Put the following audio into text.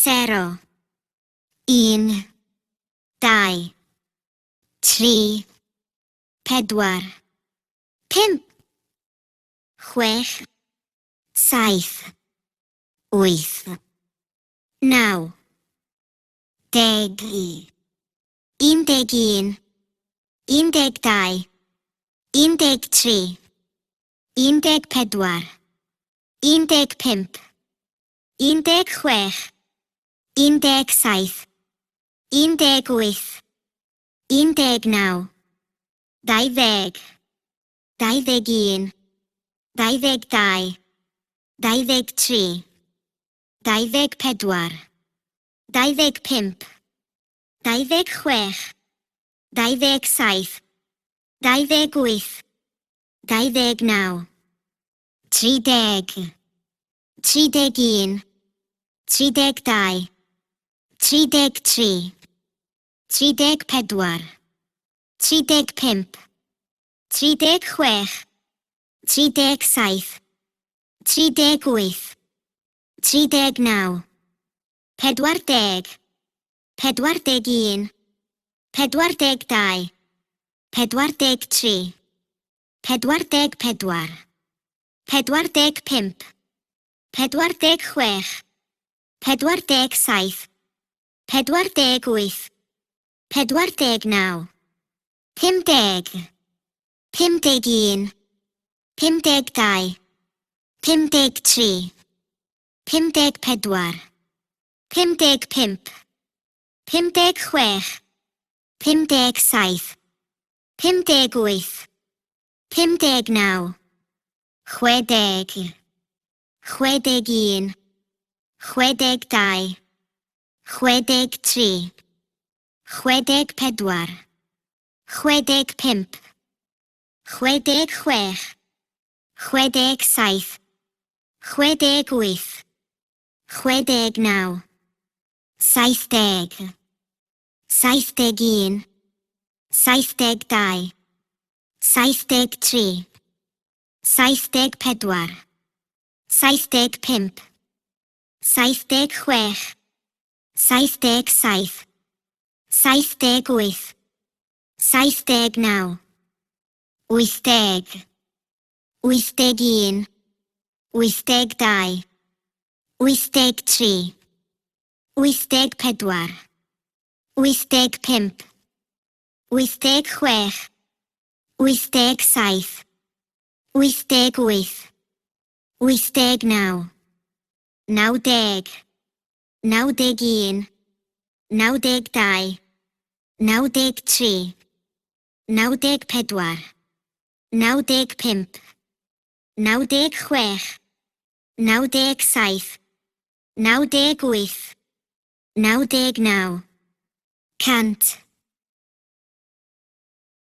0, 1, 2, 3, 4, 5, 6, 7, 8, 9, 10, 11, 12, 13, 14, 15, 16, 17, 18, 19, 20, 21, 22, 23, 24, 25, 26, 27, 28, 29, 30, 31, 32, 33, 34, 35, 36, 37, 38, 39, 40, 41, 42, 43, 44, 45, 46, 47, 48, 49, 50, 51, 52, 53, 54, 55, 56, 57, 58, 59, 60, 61, 62, 63, 64, 65, 66, 67, 68, 69, 60, 61, 62, 63, 64, 65, 66, 67, 68, 69, 80, 81, 82, 83, 84, 85, 86, 87, 88, 89, 90, 91, 92, 93, 94, 95, 96, 97, 98, 99, 100.